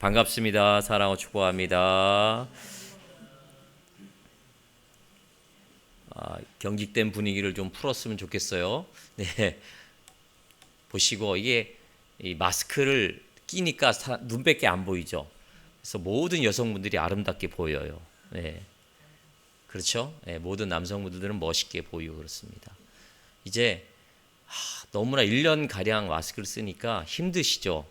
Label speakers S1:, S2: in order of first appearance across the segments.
S1: 반갑습니다. 사랑하고 축복합니다. 경직된 분위기를 좀 풀었으면 좋겠어요. 네, 보시고 이게 이 마스크를 끼니까 눈밖에 안 보이죠. 그래서 모든 여성분들이 아름답게 보여요. 네, 그렇죠. 네, 모든 남성분들은 멋있게 보이고 그렇습니다. 이제 너무나 1년 가량 마스크를 쓰니까 힘드시죠.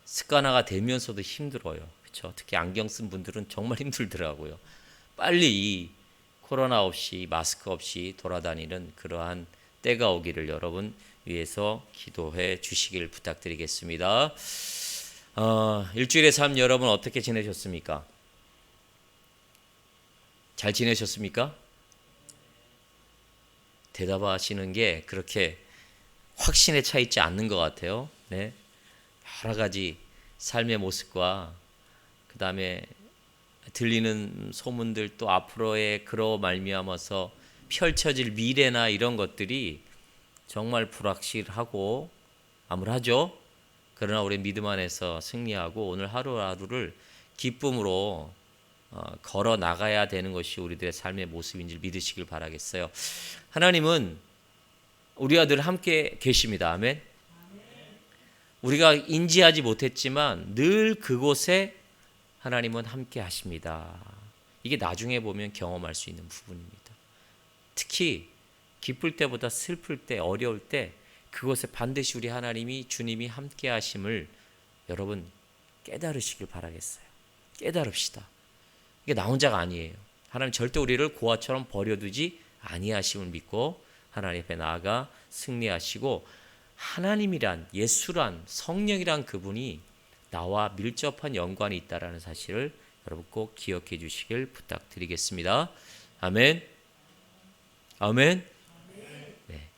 S1: 습관화가 되면서도 힘들어요. 그렇죠. 특히 안경 쓴 분들은 정말 힘들더라고요. 빨리 이 코로나 없이 마스크 없이 돌아다니는 그러한 때가 오기를 여러분 위해서 기도해 주시길 부탁드리겠습니다. 일주일의 삶 여러분 어떻게 지내셨습니까? 잘 지내셨습니까? 대답하시는 게 그렇게 확신에 차 있지 않는 것 같아요. 네, 여러 가지 삶의 모습과 그 다음에 들리는 소문들 또 앞으로의 그로 말미암아서 펼쳐질 미래나 이런 것들이 정말 불확실하고 암울하죠. 그러나 우리 믿음 안에서 승리하고 오늘 하루하루를 기쁨으로 걸어 나가야 되는 것이 우리들의 삶의 모습인 줄 믿으시길 바라겠어요. 하나님은 우리와 늘 함께 계십니다. 아멘. 우리가 인지하지 못했지만 늘 그곳에 하나님은 함께 하십니다. 이게 나중에 보면 경험할 수 있는 부분입니다. 특히 기쁠 때보다 슬플 때, 어려울 때 그곳에 반드시 우리 하나님이 주님이 함께 하심을 여러분 깨달으시길 바라겠어요. 깨달읍시다. 이게 나 혼자가 아니에요. 하나님 절대 우리를 고아처럼 버려두지 아니하심을 믿고 하나님 앞에 나아가 승리하시고 하나님이란 예수란 성령이란 그분이 나와 밀접한 연관이 있다라는 사실을 여러분 꼭 기억해 주시길 부탁드리겠습니다. 아멘. 아멘. 네.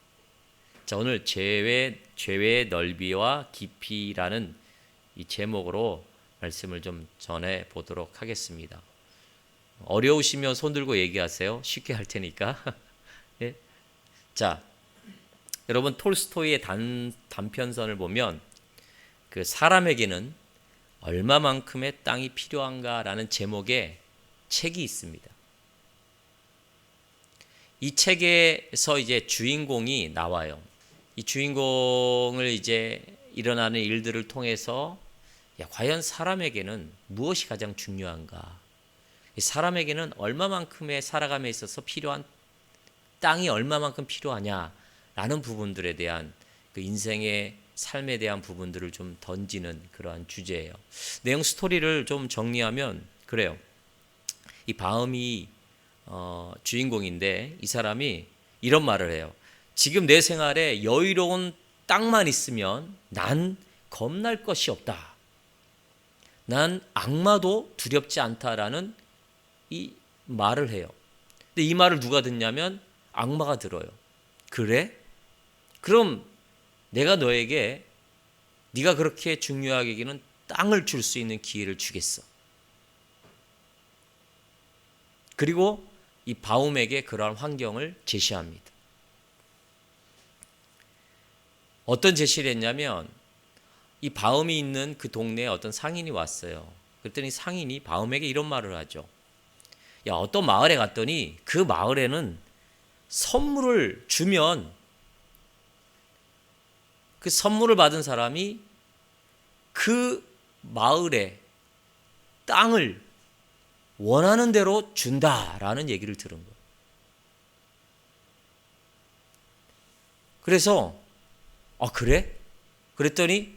S1: 자, 오늘 죄의 넓이와 깊이라는 이 제목으로 말씀을 좀 전해 보도록 하겠습니다. 어려우시면 손 들고 얘기하세요. 쉽게 할 테니까. 네. 자, 여러분 톨스토이의 단편선을 보면 그 사람에게는 얼마만큼의 땅이 필요한가라는 제목의 책이 있습니다. 이 책에서 이제 주인공이 나와요. 이 주인공을 이제 일어나는 일들을 통해서 과연 사람에게는 무엇이 가장 중요한가? 사람에게는 얼마만큼의 살아감에 있어서 필요한 땅이 얼마만큼 필요하냐라는 부분들에 대한 그 인생의 삶에 대한 부분들을 좀 던지는 그러한 주제예요. 내용 스토리를 좀 정리하면 그래요. 이 바음이 주인공인데 이 사람이 이런 말을 해요. 지금 내 생활에 여유로운 땅만 있으면 난 겁날 것이 없다. 난 악마도 두렵지 않다라는 이 말을 해요. 근데 이 말을 누가 듣냐면 악마가 들어요. 그래? 그럼 내가 너에게 네가 그렇게 중요하게 여기는 땅을 줄 수 있는 기회를 주겠어. 그리고 이 바움에게 그러한 환경을 제시합니다. 어떤 제시를 했냐면 이 바움이 있는 그 동네에 어떤 상인이 왔어요. 그랬더니 상인이 바움에게 이런 말을 하죠. 야, 어떤 마을에 갔더니 그 마을에는 선물을 주면 그 선물을 받은 사람이 그 마을에 땅을 원하는 대로 준다라는 얘기를 들은 거예요. 그래서 그래? 그랬더니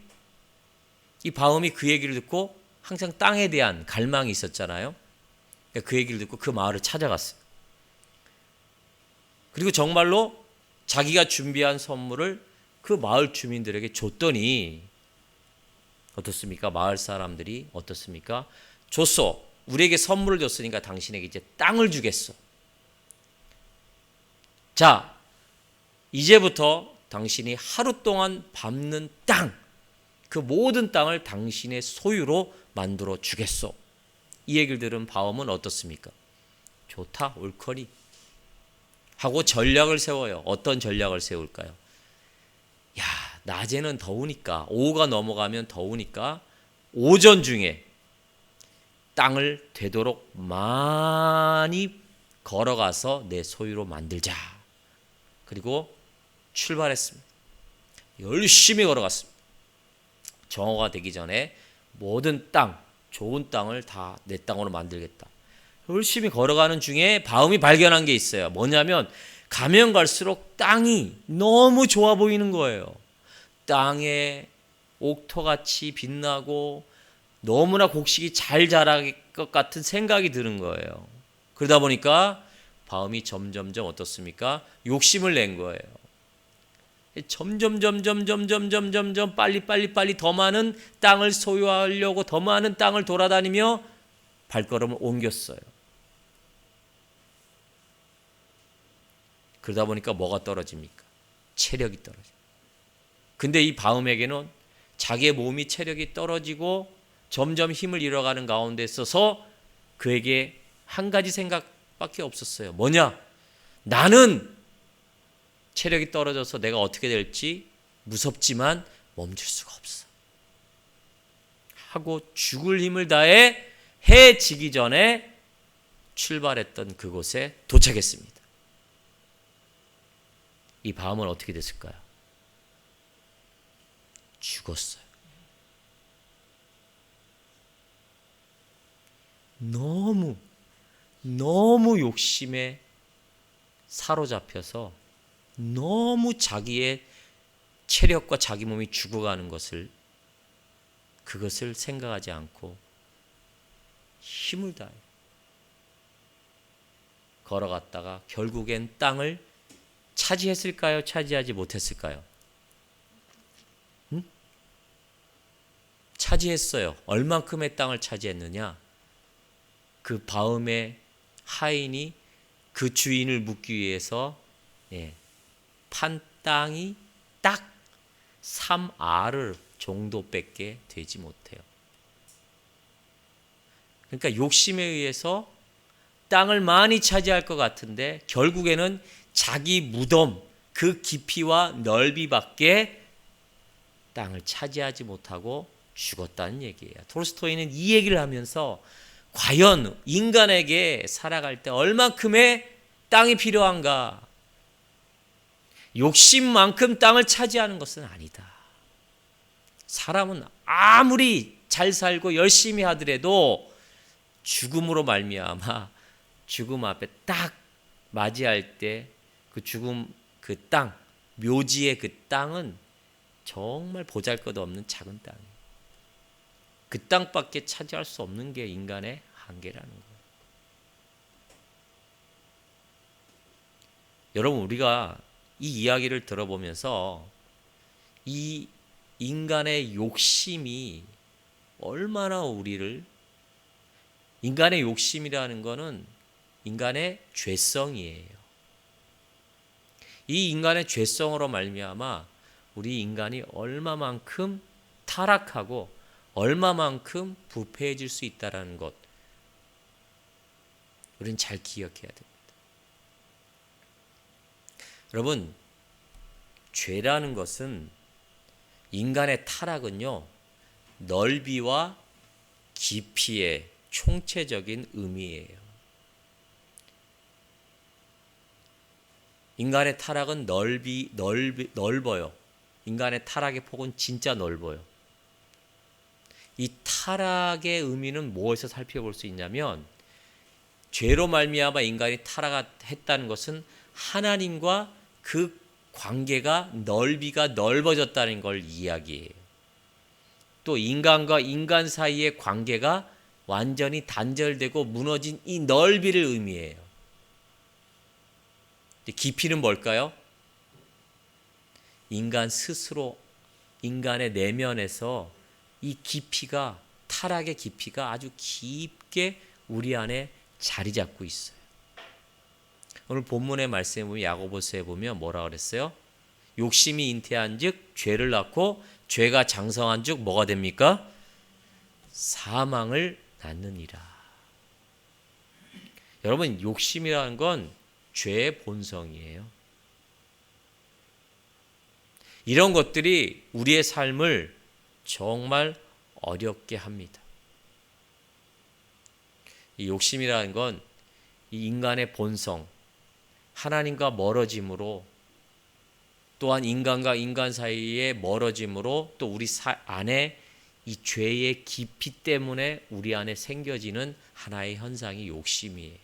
S1: 이 바움이 그 얘기를 듣고 항상 땅에 대한 갈망이 있었잖아요. 그 얘기를 듣고 그 마을을 찾아갔어요. 그리고 정말로 자기가 준비한 선물을 그 마을 주민들에게 줬더니 어떻습니까? 마을 사람들이 어떻습니까? 줬어. 우리에게 선물을 줬으니까 당신에게 이제 땅을 주겠어. 자, 이제부터 당신이 하루 동안 밟는 땅, 그 모든 땅을 당신의 소유로 만들어 주겠소. 이 얘기를 들은 바움은 어떻습니까? 좋다, 옳거니 하고 전략을 세워요. 어떤 전략을 세울까요? 야, 낮에는 더우니까 오후가 넘어가면 더우니까 오전 중에 땅을 되도록 많이 걸어가서 내 소유로 만들자. 그리고 출발했습니다. 열심히 걸어갔습니다. 정오가 되기 전에 모든 땅, 좋은 땅을 다 내 땅으로 만들겠다. 열심히 걸어가는 중에 바움이 발견한 게 있어요. 뭐냐면 가면 갈수록 땅이 너무 좋아 보이는 거예요. 땅에 옥토같이 빛나고 너무나 곡식이 잘 자랄 것 같은 생각이 드는 거예요. 그러다 보니까 바움이 점점점 어떻습니까? 욕심을 낸 거예요. 점점 빨리 더 많은 땅을 소유하려고 더 많은 땅을 돌아다니며 발걸음을 옮겼어요. 그러다 보니까 뭐가 떨어집니까? 체력이 떨어집니다. 근데 이 바움에게는 자기의 몸이 체력이 떨어지고 점점 힘을 잃어가는 가운데 있어서 그에게 한 가지 생각밖에 없었어요. 뭐냐? 나는 체력이 떨어져서 내가 어떻게 될지 무섭지만 멈출 수가 없어. 하고 죽을 힘을 다해 해 지기 전에 출발했던 그곳에 도착했습니다. 이 바움은 어떻게 됐을까요? 죽었어요. 너무 욕심에 사로잡혀서 너무 자기의 체력과 자기 몸이 죽어가는 그것을 생각하지 않고 힘을 다해 걸어갔다가 결국엔 땅을 차지했을까요? 차지하지 못했을까요? 차지했어요. 얼만큼의 땅을 차지했느냐? 그 바움의 하인이 그 주인을 묻기 위해서 판 땅이 딱 3아르 정도밖에 되지 못해요. 그러니까 욕심에 의해서 땅을 많이 차지할 것 같은데 결국에는 자기 무덤 그 깊이와 넓이밖에 땅을 차지하지 못하고 죽었다는 얘기예요. 톨스토이는 이 얘기를 하면서 과연 인간에게 살아갈 때 얼만큼의 땅이 필요한가? 욕심만큼 땅을 차지하는 것은 아니다. 사람은 아무리 잘 살고 열심히 하더라도 죽음으로 말미암아 죽음 앞에 딱 맞이할 때 그 죽음 그 땅, 묘지의 그 땅은 정말 보잘것없는 작은 땅이에요. 그 땅밖에 차지할 수 없는 게 인간의 한계라는 거예요. 여러분, 우리가 이 이야기를 들어보면서 이 인간의 욕심이 얼마나 인간의 욕심이라는 것은 인간의 죄성이에요. 이 인간의 죄성으로 말미암아 우리 인간이 얼마만큼 타락하고 얼마만큼 부패해질 수 있다는 것, 우리는 잘 기억해야 됩니다. 여러분, 죄라는 것은 인간의 타락은요, 넓이와 깊이의 총체적인 의미예요. 인간의 타락은 넓어요. 인간의 타락의 폭은 진짜 넓어요. 이 타락의 의미는 무엇에서 살펴볼 수 있냐면 죄로 말미암아 인간이 타락했다는 것은 하나님과 그 관계가 넓이가 넓어졌다는 걸 이야기해요. 또 인간과 인간 사이의 관계가 완전히 단절되고 무너진 이 넓이를 의미해요. 깊이는 뭘까요? 인간 스스로 인간의 내면에서 이 깊이가 타락의 깊이가 아주 깊게 우리 안에 자리 잡고 있어요. 오늘 본문의 말씀에 보면 야고보서에 보면 뭐라 그랬어요? 욕심이 잉태한즉 죄를 낳고 죄가 장성한즉 뭐가 됩니까? 사망을 낳느니라. 여러분, 욕심이라는 건 죄의 본성이에요. 이런 것들이 우리의 삶을 정말 어렵게 합니다. 이 욕심이라는 건 이 인간의 본성, 하나님과 멀어짐으로, 또한 인간과 인간 사이의 멀어짐으로, 또 우리 안에 이 죄의 깊이 때문에 우리 안에 생겨지는 하나의 현상이 욕심이에요.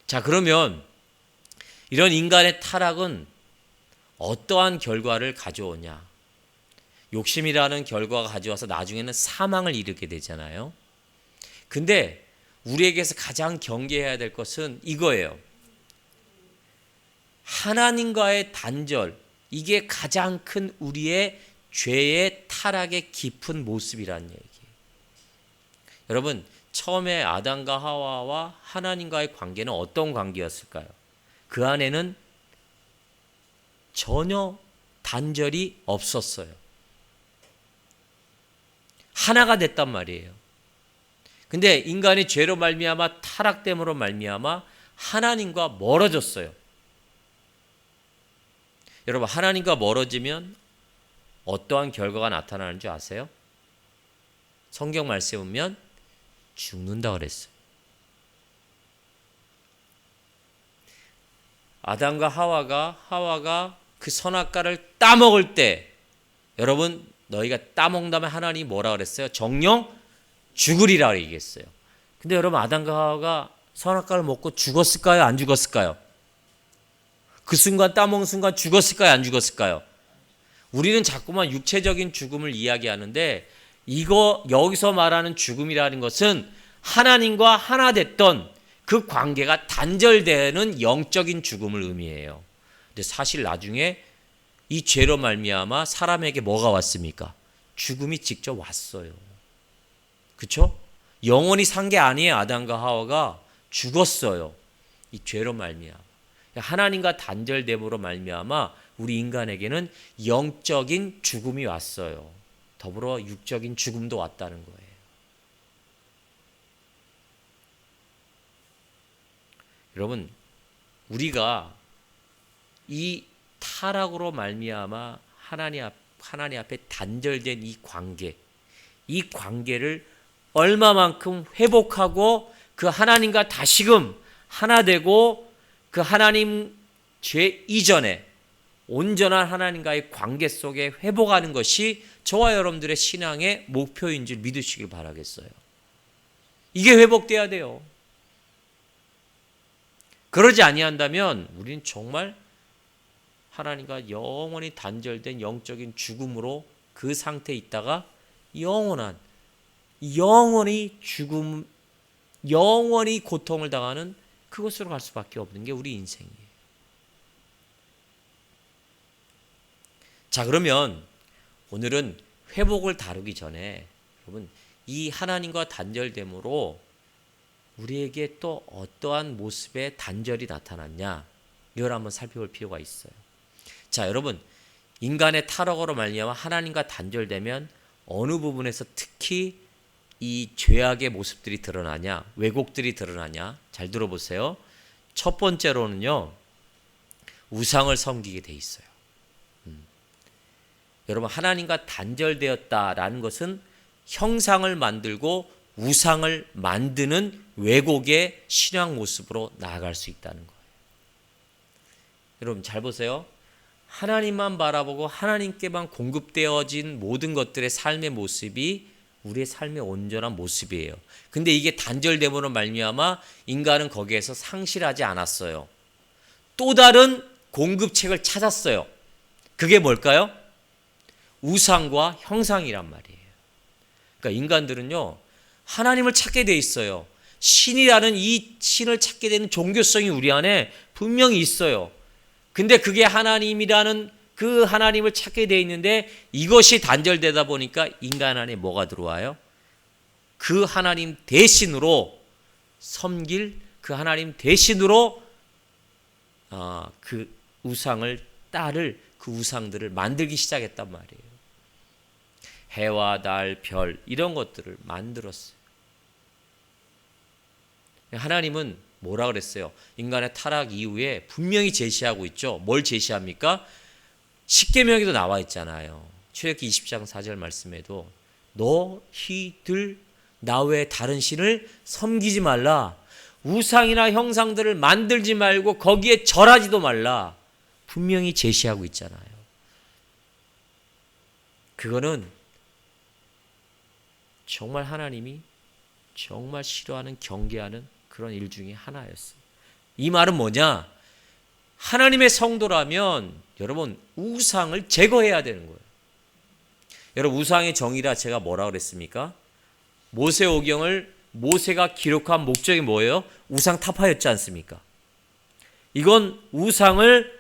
S1: 자, 그러면 이런 인간의 타락은 어떠한 결과를 가져오냐? 욕심이라는 결과가 가져와서 나중에는 사망을 이르게 되잖아요. 근데 우리에게서 가장 경계해야 될 것은 이거예요. 하나님과의 단절, 이게 가장 큰 우리의 죄의 타락의 깊은 모습이라는 얘기예요. 여러분, 처음에 아담과 하와와 하나님과의 관계는 어떤 관계였을까요? 그 안에는 전혀 단절이 없었어요. 하나가 됐단 말이에요. 근데 인간이 죄로 말미암아 타락됨으로 말미암아 하나님과 멀어졌어요. 여러분, 하나님과 멀어지면 어떠한 결과가 나타나는 줄 아세요? 성경 말씀에 보면 죽는다 그랬어요. 아담과 하와가 그 선악과를 따먹을 때, 여러분, 너희가 따먹다면 하나님이 뭐라 그랬어요? 정령 죽으리라 얘기했어요. 근데 여러분, 아담과 하와가 선악과를 먹고 죽었을까요? 안 죽었을까요? 그 순간, 따먹은 순간 죽었을까요? 안 죽었을까요? 우리는 자꾸만 육체적인 죽음을 이야기하는데, 여기서 말하는 죽음이라는 것은 하나님과 하나 됐던 그 관계가 단절되는 영적인 죽음을 의미해요. 근데 사실 나중에 이 죄로 말미암아 사람에게 뭐가 왔습니까? 죽음이 직접 왔어요. 그렇죠? 영원히 산 게 아니에요. 아담과 하와가 죽었어요. 이 죄로 말미암아. 하나님과 단절됨으로 말미암아 우리 인간에게는 영적인 죽음이 왔어요. 더불어 육적인 죽음도 왔다는 거예요. 여러분, 우리가 이 타락으로 말미암아 하나님 앞에 단절된 이 관계를 얼마만큼 회복하고 그 하나님과 다시금 하나 되고 그 하나님 죄 이전에 온전한 하나님과의 관계 속에 회복하는 것이 저와 여러분들의 신앙의 목표인 줄 믿으시길 바라겠어요. 이게 회복돼야 돼요. 그러지 아니한다면 우리는 정말 하나님과 영원히 단절된 영적인 죽음으로 그 상태에 있다가 영원히 죽음, 영원히 고통을 당하는 그곳으로 갈 수밖에 없는 게 우리 인생이에요. 자, 그러면 오늘은 회복을 다루기 전에 여러분, 이 하나님과 단절됨으로 우리에게 또 어떠한 모습의 단절이 나타났냐, 이걸 한번 살펴볼 필요가 있어요. 자, 여러분, 인간의 타락으로 말미암아 하나님과 단절되면 어느 부분에서 특히 이 죄악의 모습들이 드러나냐, 왜곡들이 드러나냐, 잘 들어보세요. 첫 번째로는요, 우상을 섬기게 돼 있어요. 여러분, 하나님과 단절되었다라는 것은 형상을 만들고 우상을 만드는 왜곡의 신앙 모습으로 나아갈 수 있다는 거예요. 여러분, 잘 보세요. 하나님만 바라보고 하나님께만 공급되어진 모든 것들의 삶의 모습이 우리의 삶의 온전한 모습이에요. 근데 이게 단절됨으로 말미암아 인간은 거기에서 상실하지 않았어요. 또 다른 공급책을 찾았어요. 그게 뭘까요? 우상과 형상이란 말이에요. 그러니까 인간들은요, 하나님을 찾게 돼 있어요. 신이라는 이 신을 찾게 되는 종교성이 우리 안에 분명히 있어요. 근데 그게 하나님이라는 그 하나님을 찾게 돼 있는데 이것이 단절되다 보니까 인간 안에 뭐가 들어와요? 그 하나님 대신으로 섬길, 그 하나님 대신으로 그 우상을 따를, 그 우상들을 만들기 시작했단 말이에요. 해와 달, 별, 이런 것들을 만들었어요. 하나님은 뭐라 그랬어요? 인간의 타락 이후에 분명히 제시하고 있죠. 뭘 제시합니까? 십계명에도 나와 있잖아요. 출애굽기 20장 4절 말씀에도 너희들 나 외에 다른 신을 섬기지 말라. 우상이나 형상들을 만들지 말고 거기에 절하지도 말라. 분명히 제시하고 있잖아요. 그거는 정말 하나님이 정말 싫어하는, 경계하는 그런 일 중에 하나였어요. 이 말은 뭐냐? 하나님의 성도라면 여러분 우상을 제거해야 되는 거예요. 여러분 우상의 정의라 제가 뭐라 그랬습니까? 모세오경을 모세가 기록한 목적이 뭐예요? 우상 타파였지 않습니까? 이건 우상을,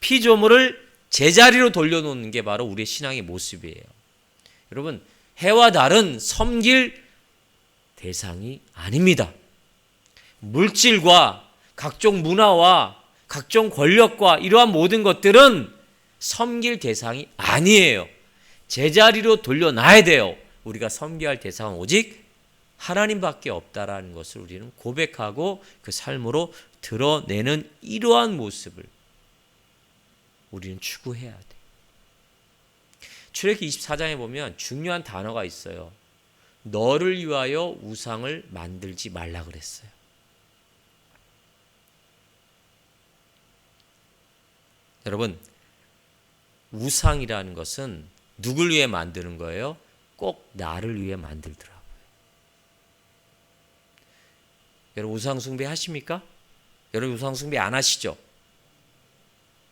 S1: 피조물을 제자리로 돌려놓는 게 바로 우리의 신앙의 모습이에요. 여러분 해와 달은 섬길 대상이 아닙니다. 물질과 각종 문화와 각종 권력과 이러한 모든 것들은 섬길 대상이 아니에요. 제자리로 돌려놔야 돼요. 우리가 섬겨야 할 대상은 오직 하나님밖에 없다라는 것을 우리는 고백하고 그 삶으로 드러내는 이러한 모습을 우리는 추구해야 돼. 출애굽기 24장에 보면 중요한 단어가 있어요. 너를 위하여 우상을 만들지 말라 그랬어요. 여러분 우상이라는 것은 누굴 위해 만드는 거예요? 꼭 나를 위해 만들더라고요. 여러분 우상 숭배 하십니까? 여러분 우상 숭배 안 하시죠?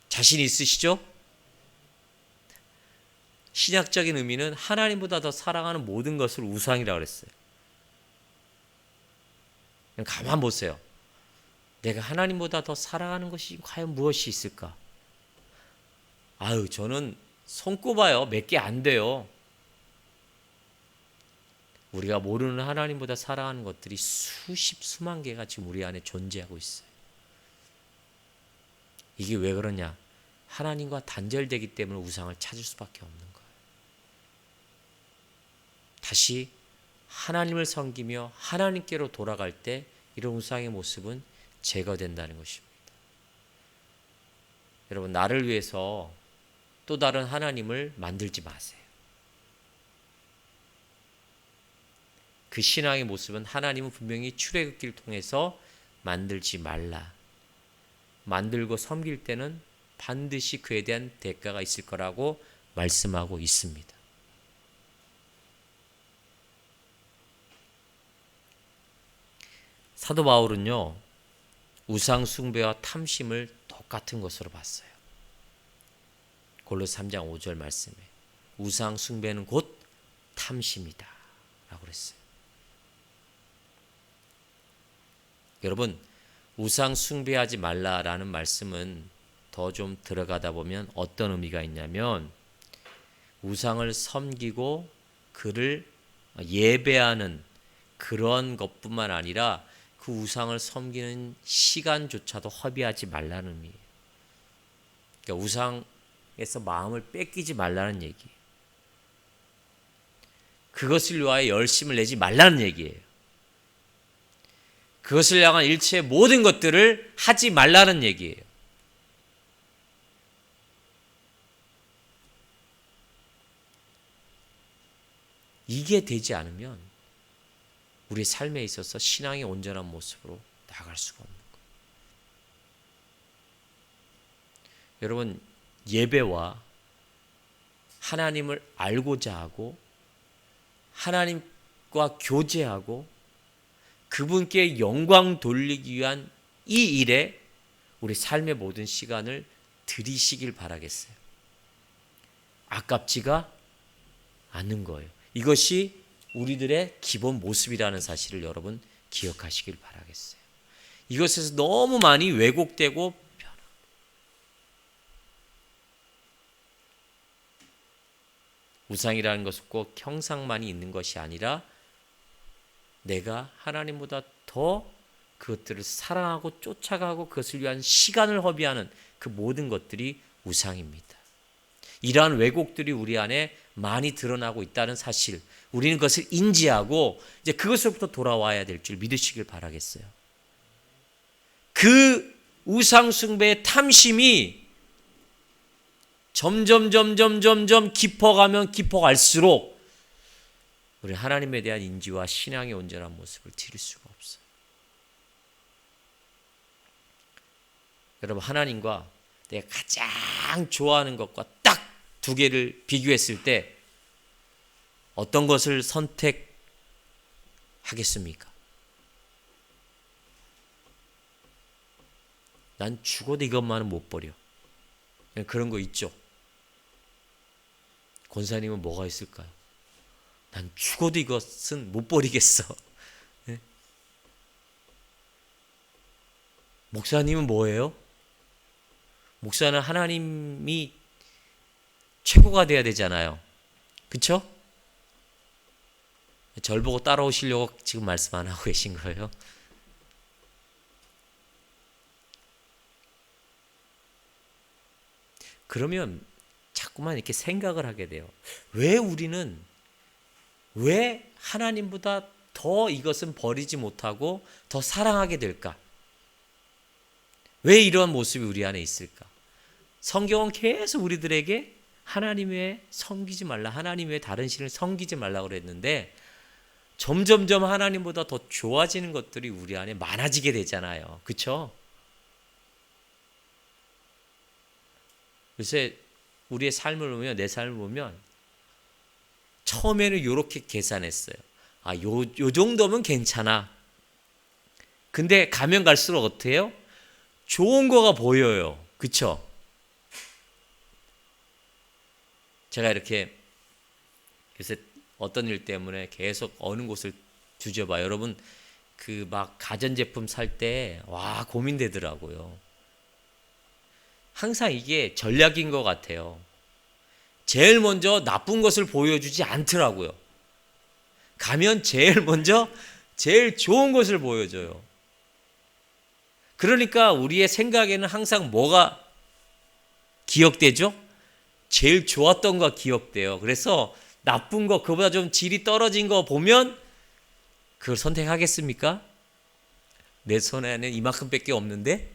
S1: 자신 있으시죠? 신약적인 의미는 하나님보다 더 사랑하는 모든 것을 우상이라고 그랬어요. 그냥 가만 보세요. 내가 하나님보다 더 사랑하는 것이 과연 무엇이 있을까? 아유, 저는 손꼽아요. 몇 개 안 돼요. 우리가 모르는 하나님보다 사랑하는 것들이 수십, 수만 개가 지금 우리 안에 존재하고 있어요. 이게 왜 그러냐? 하나님과 단절되기 때문에 우상을 찾을 수밖에 없는 거예요. 다시 하나님을 섬기며 하나님께로 돌아갈 때 이런 우상의 모습은 제거된다는 것입니다. 여러분 나를 위해서 또 다른 하나님을 만들지 마세요. 그 신앙의 모습은 하나님은 분명히 출애굽기를 통해서 만들지 말라. 만들고 섬길 때는 반드시 그에 대한 대가가 있을 거라고 말씀하고 있습니다. 사도 바울은요, 우상 숭배와 탐심을 똑같은 것으로 봤어요. 골로새 3장 5절 말씀에 우상 숭배는 곧 탐심이다 라고 그랬어요. 여러분 우상 숭배하지 말라라는 말씀은 더 좀 들어가다 보면 어떤 의미가 있냐면 우상을 섬기고 그를 예배하는 그런 것뿐만 아니라 그 우상을 섬기는 시간조차도 허비하지 말라는 의미예요. 그러니까 우상에서 마음을 뺏기지 말라는 얘기예요. 그것을 위하여 열심을 내지 말라는 얘기예요. 그것을 향한 일체의 모든 것들을 하지 말라는 얘기예요. 이게 되지 않으면 우리 삶에 있어서 신앙의 온전한 모습으로 나아갈 수가 없는 거예요. 여러분 예배와 하나님을 알고자 하고 하나님과 교제하고 그분께 영광 돌리기 위한 이 일에 우리 삶의 모든 시간을 들이시길 바라겠어요. 아깝지가 않는 거예요. 이것이 우리들의 기본 모습이라는 사실을 여러분 기억하시길 바라겠어요. 이것에서 너무 많이 왜곡되고 우상이라는 것은 꼭 형상만이 있는 것이 아니라 내가 하나님보다 더 그것들을 사랑하고 쫓아가고 그것을 위한 시간을 허비하는 그 모든 것들이 우상입니다. 이러한 왜곡들이 우리 안에 많이 드러나고 있다는 사실, 우리는 그것을 인지하고 이제 그것으로부터 돌아와야 될 줄 믿으시길 바라겠어요. 그 우상 숭배의 탐심이 점점 깊어가면 깊어갈수록 우리 하나님에 대한 인지와 신앙의 온전한 모습을 드릴 수가 없어요. 여러분, 하나님과 내가 가장 좋아하는 것과 딱 두 개를 비교했을 때 어떤 것을 선택하겠습니까? 난 죽어도 이것만은 못 버려. 그런 거 있죠. 권사님은 뭐가 있을까요? 난 죽어도 이것은 못 버리겠어. 네? 목사님은 뭐예요? 목사는 하나님이 최고가 돼야 되잖아요. 그쵸? 절 보고 따라오시려고 지금 말씀 안 하고 계신 거예요? 그러면 자꾸만 이렇게 생각을 하게 돼요. 왜 하나님보다 더 이것은 버리지 못하고 더 사랑하게 될까? 왜 이러한 모습이 우리 안에 있을까? 성경은 계속 우리들에게 하나님 외에 섬기지 말라, 하나님 외에 다른 신을 섬기지 말라고 그랬는데 점점점 하나님보다 더 좋아지는 것들이 우리 안에 많아지게 되잖아요. 그렇죠? 요새 우리의 삶을 보면, 내 삶을 보면 처음에는 이렇게 계산했어요. 요 정도면 괜찮아. 근데 가면 갈수록 어떻게 해요? 좋은 거가 보여요. 그쵸? 제가 이렇게 요새 어떤 일 때문에 계속 어느 곳을 뒤져봐요. 여러분, 그 막 가전제품 살 때, 고민되더라고요. 항상 이게 전략인 것 같아요. 제일 먼저 나쁜 것을 보여주지 않더라고요. 가면 제일 먼저 제일 좋은 것을 보여줘요. 그러니까 우리의 생각에는 항상 뭐가 기억되죠? 제일 좋았던 거 기억돼요. 그래서 나쁜 거, 그보다 좀 질이 떨어진 거 보면 그걸 선택하겠습니까? 내 손에는 이만큼밖에 없는데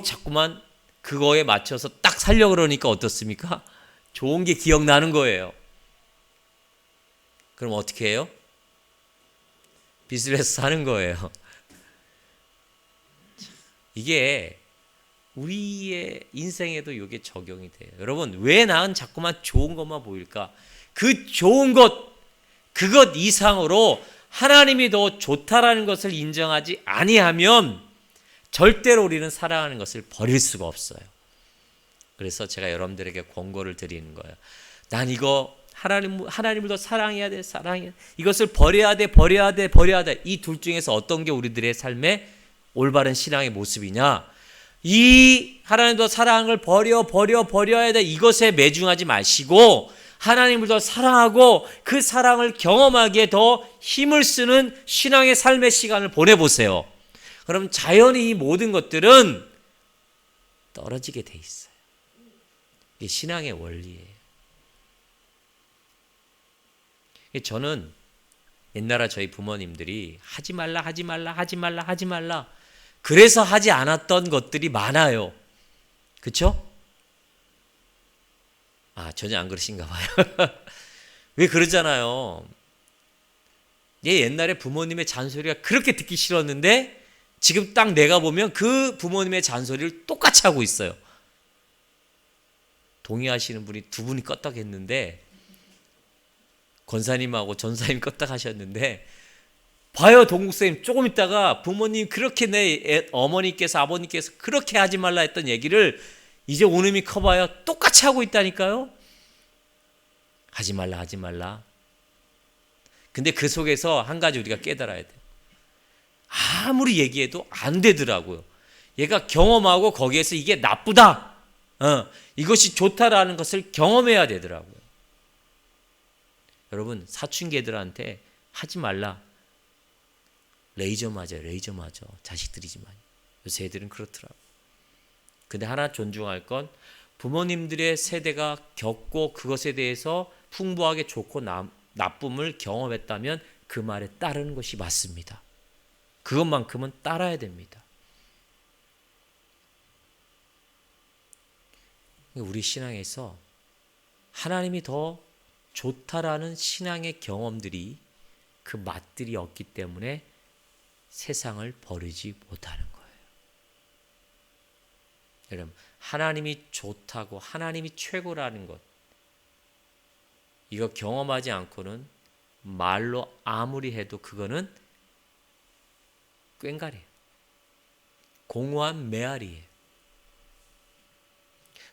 S1: 자꾸만 그거에 맞춰서 딱 살려고 그러니까 어떻습니까? 좋은 게 기억나는 거예요. 그럼 어떻게 해요? 빚을 내서 사는 거예요. 이게 우리의 인생에도 이게 적용이 돼요. 여러분, 왜 나는 자꾸만 좋은 것만 보일까? 그 좋은 것, 그것 이상으로 하나님이 더 좋다라는 것을 인정하지 아니하면 절대로 우리는 사랑하는 것을 버릴 수가 없어요. 그래서 제가 여러분들에게 권고를 드리는 거예요. 난 이거 하나님을 더 사랑해야 돼, 사랑해야 돼. 이것을 버려야 돼, 버려야 돼, 버려야 돼. 이 둘 중에서 어떤 게 우리들의 삶의 올바른 신앙의 모습이냐? 이 하나님도 사랑을 버려야 돼. 이것에 매중하지 마시고 하나님을 더 사랑하고 그 사랑을 경험하기에 더 힘을 쓰는 신앙의 삶의 시간을 보내보세요. 그럼 자연히 이 모든 것들은 떨어지게 돼 있어요. 이게 신앙의 원리예요. 저는 옛날에 저희 부모님들이 하지 말라 그래서 하지 않았던 것들이 많아요. 그렇죠? 전혀 안 그러신가 봐요. 왜 그러잖아요. 옛날에 부모님의 잔소리가 그렇게 듣기 싫었는데 지금 딱 내가 보면 그 부모님의 잔소리를 똑같이 하고 있어요. 동의하시는 분이 두 분이 껐다했는데 권사님하고 전사님 껐다 하셨는데 봐요, 동국쌤. 조금 있다가 부모님 그렇게 어머니께서 아버님께서 그렇게 하지 말라 했던 얘기를 이제 오놈이 커봐요. 똑같이 하고 있다니까요. 하지 말라. 근데 그 속에서 한 가지 우리가 깨달아야 돼요. 아무리 얘기해도 안 되더라고요. 얘가 경험하고 거기에서 이게 나쁘다, 이것이 좋다라는 것을 경험해야 되더라고요. 여러분, 사춘기들한테 하지 말라. 레이저 맞아요. 자식들이지만 요새 애들은 그렇더라고요. 근데 하나 존중할 건 부모님들의 세대가 겪고 그것에 대해서 풍부하게 좋고 나쁨을 경험했다면 그 말에 따르는 것이 맞습니다. 그것만큼은 따라야 됩니다. 우리 신앙에서 하나님이 더 좋다라는 신앙의 경험들이 그 맛들이 없기 때문에 세상을 버리지 못하는 거예요. 여러분, 하나님이 좋다고 하나님이 최고라는 것, 이거 경험하지 않고는 말로 아무리 해도 그거는 꽹과리예요. 공허한 메아리예요.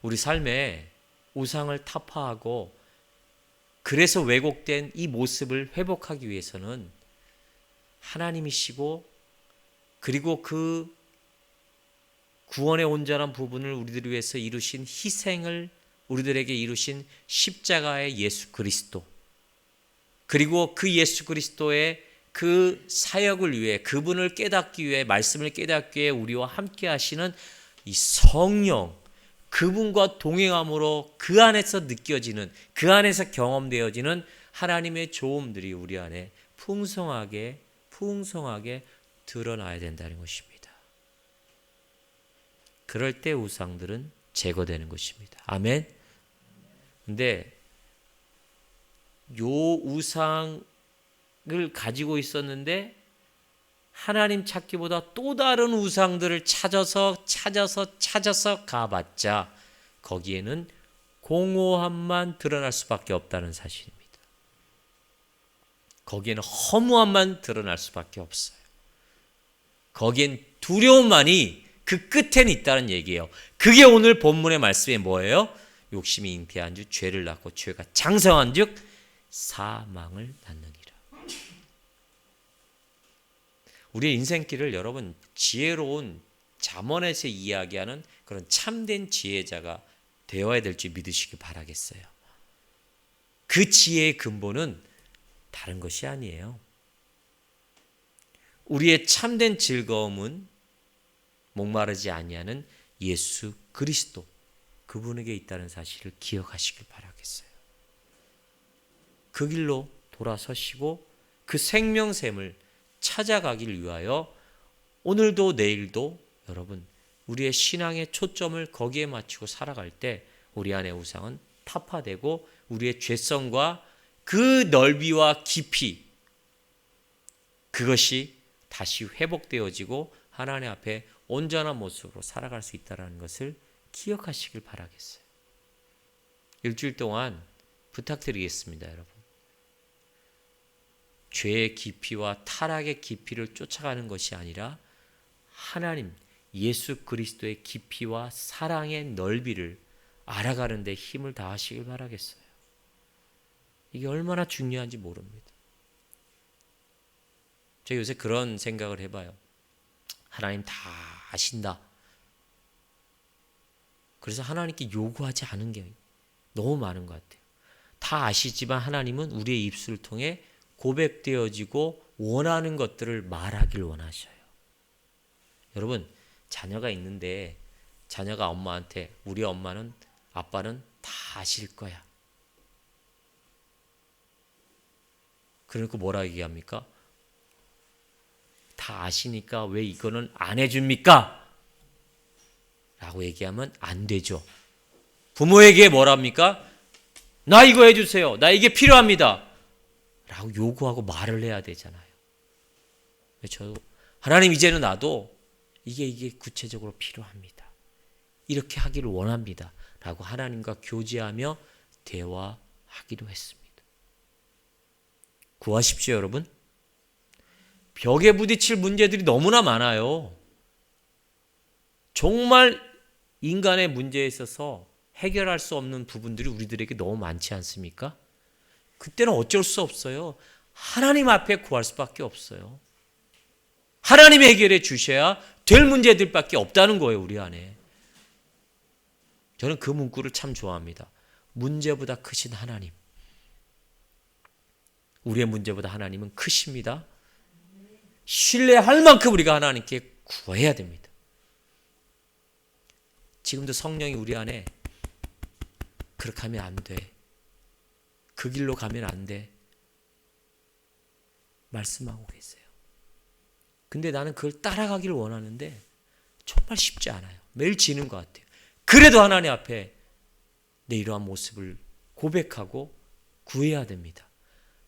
S1: 우리 삶에 우상을 타파하고 그래서 왜곡된 이 모습을 회복하기 위해서는 하나님이시고 그리고 그 구원의 온전한 부분을 우리들을 위해서 이루신 희생을 우리들에게 이루신 십자가의 예수 그리스도, 그리고 그 예수 그리스도의 그 사역을 위해 그분을 깨닫기 위해 말씀을 깨닫기 위해 우리와 함께 하시는 이 성령, 그분과 동행함으로 그 안에서 느껴지는, 그 안에서 경험되어지는 하나님의 좋음들이 우리 안에 풍성하게 드러나야 된다는 것입니다. 그럴 때 우상들은 제거되는 것입니다. 아멘. 근데 요 우상을 가지고 있었는데 하나님 찾기보다 또 다른 우상들을 찾아서 가봤자 거기에는 공허함만 드러날 수밖에 없다는 사실입니다. 거기에는 허무함만 드러날 수밖에 없어요. 거기엔 두려움만이 그 끝에는 있다는 얘기예요. 그게 오늘 본문의 말씀이 뭐예요? 욕심이 잉태한 주 죄를 낳고 죄가 장성한 즉 사망을 낳느니라. 우리의 인생길을 여러분 지혜로운 잠언에서 이야기하는 그런 참된 지혜자가 되어야 될 줄 믿으시기 바라겠어요. 그 지혜의 근본은 다른 것이 아니에요. 우리의 참된 즐거움은 목마르지 아니하는 예수 그리스도, 그분에게 있다는 사실을 기억하시길 바라겠어요. 그 길로 돌아서시고 그 생명샘을 찾아가길 위하여 오늘도 내일도 여러분 우리의 신앙의 초점을 거기에 맞추고 살아갈 때 우리 안의 우상은 타파되고 우리의 죄성과 그 넓이와 깊이, 그것이 다시 회복되어지고 하나님 앞에 온전한 모습으로 살아갈 수 있다는 것을 기억하시길 바라겠어요. 일주일 동안 부탁드리겠습니다, 여러분. 죄의 깊이와 타락의 깊이를 쫓아가는 것이 아니라 하나님, 예수 그리스도의 깊이와 사랑의 넓이를 알아가는 데 힘을 다하시길 바라겠어요. 이게 얼마나 중요한지 모릅니다. 제가 요새 그런 생각을 해봐요. 하나님 다 아신다. 그래서 하나님께 요구하지 않은 게 너무 많은 것 같아요. 다 아시지만 하나님은 우리의 입술을 통해 고백되어지고 원하는 것들을 말하길 원하셔요. 여러분, 자녀가 있는데 자녀가 엄마한테 우리 엄마는 아빠는 다 아실 거야. 그러니까 뭐라 얘기합니까? 다 아시니까 왜 이거는 안 해줍니까? 라고 얘기하면 안 되죠. 부모에게 뭐랍니까? 나 이거 해주세요. 나 이게 필요합니다. 라고 요구하고 말을 해야 되잖아요. 저도 하나님 이제는 나도 이게 구체적으로 필요합니다. 이렇게 하기를 원합니다. 라고 하나님과 교제하며 대화하기로 했습니다. 구하십시오, 여러분. 벽에 부딪힐 문제들이 너무나 많아요. 정말 인간의 문제에 있어서 해결할 수 없는 부분들이 우리들에게 너무 많지 않습니까? 그때는 어쩔 수 없어요. 하나님 앞에 구할 수밖에 없어요. 하나님이 해결해 주셔야 될 문제들밖에 없다는 거예요, 우리 안에. 저는 그 문구를 참 좋아합니다. 문제보다 크신 하나님. 우리의 문제보다 하나님은 크십니다. 신뢰할 만큼 우리가 하나님께 구해야 됩니다. 지금도 성령이 우리 안에 그렇게 하면 안 돼. 그 길로 가면 안 돼. 말씀하고 계세요. 근데 나는 그걸 따라가기를 원하는데 정말 쉽지 않아요. 매일 지는 것 같아요. 그래도 하나님 앞에 내 이러한 모습을 고백하고 구해야 됩니다.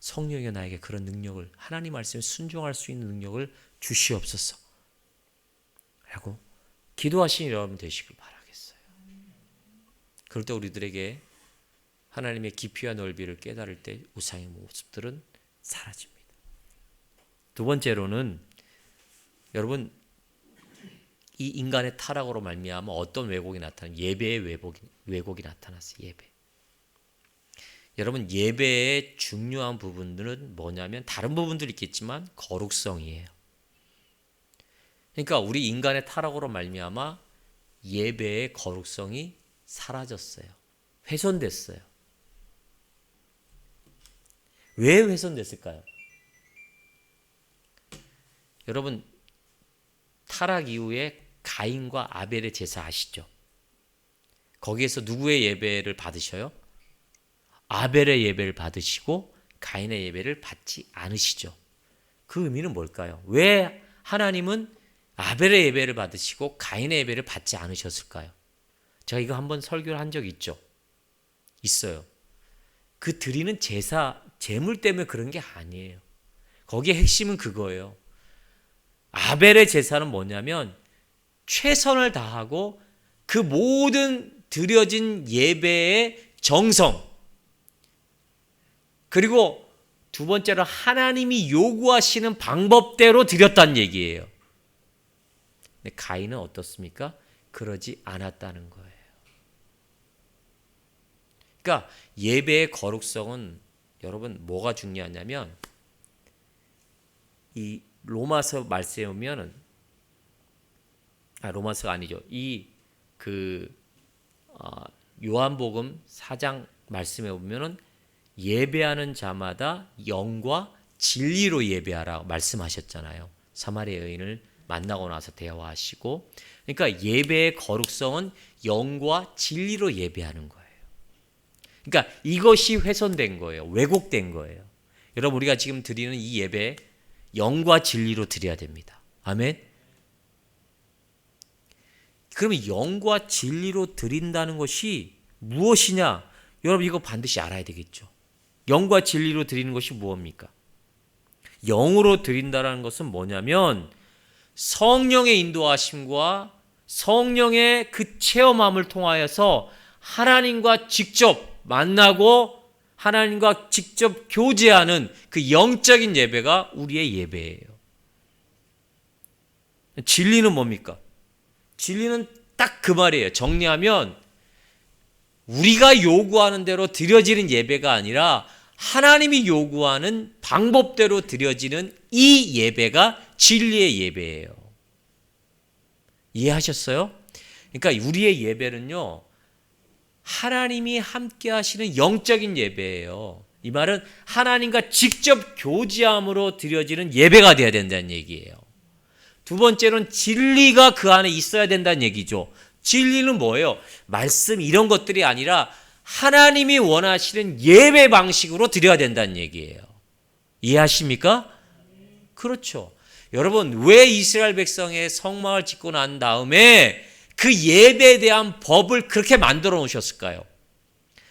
S1: 성령이 나에게 그런 능력을, 하나님 말씀에 순종할 수 있는 능력을 주시옵소서 라고 기도하시는 여러분 되시길 바라겠어요. 그럴 때 우리들에게 하나님의 깊이와 넓이를 깨달을 때 우상의 모습들은 사라집니다. 두 번째로는 여러분, 이 인간의 타락으로 말미암아 어떤 왜곡이 나타나요? 예배의 왜곡이 나타났어요. 예배. 여러분, 예배의 중요한 부분들은 뭐냐면 다른 부분들이 있겠지만 거룩성이에요. 그러니까 우리 인간의 타락으로 말미암아 예배의 거룩성이 사라졌어요. 훼손됐어요. 왜 훼손됐을까요? 여러분, 타락 이후에 가인과 아벨의 제사 아시죠? 거기에서 누구의 예배를 받으셔요? 아벨의 예배를 받으시고 가인의 예배를 받지 않으시죠. 그 의미는 뭘까요? 왜 하나님은 아벨의 예배를 받으시고 가인의 예배를 받지 않으셨을까요? 제가 이거 한번 설교를 한 적이 있죠. 있어요. 그 드리는 제사, 제물 때문에 그런 게 아니에요. 거기에 핵심은 그거예요. 아벨의 제사는 뭐냐면 최선을 다하고 그 모든 드려진 예배의 정성, 그리고 두 번째로 하나님이 요구하시는 방법대로 드렸다는 얘기예요. 근데 가인은 어떻습니까? 그러지 않았다는 거예요. 그러니까 예배의 거룩성은 여러분 뭐가 중요하냐면 이 로마서 말씀에 보면은 로마서가 아니죠. 요한복음 4장 말씀에 보면은 예배하는 자마다 영과 진리로 예배하라 말씀하셨잖아요. 사마리아 여인을 만나고 나서 대화하시고, 그러니까 예배의 거룩성은 영과 진리로 예배하는 거예요. 그러니까 이것이 훼손된 거예요. 왜곡된 거예요. 여러분, 우리가 지금 드리는 이 예배 영과 진리로 드려야 됩니다. 아멘. 그러면 영과 진리로 드린다는 것이 무엇이냐? 여러분, 이거 반드시 알아야 되겠죠. 영과 진리로 드리는 것이 무엇입니까? 영으로 드린다는 것은 뭐냐면 성령의 인도하심과 성령의 그 체험함을 통하여서 하나님과 직접 만나고 하나님과 직접 교제하는 그 영적인 예배가 우리의 예배예요. 진리는 뭡니까? 진리는 딱 그 말이에요. 정리하면 우리가 요구하는 대로 드려지는 예배가 아니라 하나님이 요구하는 방법대로 드려지는 이 예배가 진리의 예배예요. 이해하셨어요? 그러니까 우리의 예배는요, 하나님이 함께 하시는 영적인 예배예요. 이 말은 하나님과 직접 교제함으로 드려지는 예배가 되어야 된다는 얘기예요. 두 번째는 진리가 그 안에 있어야 된다는 얘기죠. 진리는 뭐예요? 말씀 이런 것들이 아니라 하나님이 원하시는 예배 방식으로 드려야 된다는 얘기예요. 이해하십니까? 그렇죠. 여러분, 왜 이스라엘 백성의 성막을 짓고 난 다음에 그 예배에 대한 법을 그렇게 만들어 놓으셨을까요?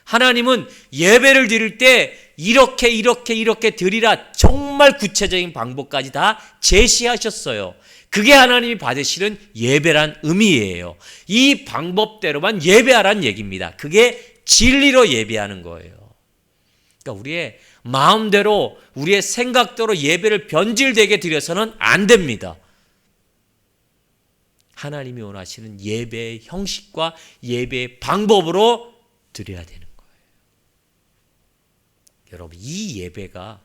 S1: 하나님은 예배를 드릴 때 이렇게 드리라 정말 구체적인 방법까지 다 제시하셨어요. 그게 하나님이 받으시는 예배란 의미예요. 이 방법대로만 예배하라는 얘기입니다. 그게 진리로 예배하는 거예요. 그러니까 우리의 마음대로 우리의 생각대로 예배를 변질되게 드려서는 안 됩니다. 하나님이 원하시는 예배의 형식과 예배의 방법으로 드려야 되는 거예요. 여러분, 이 예배가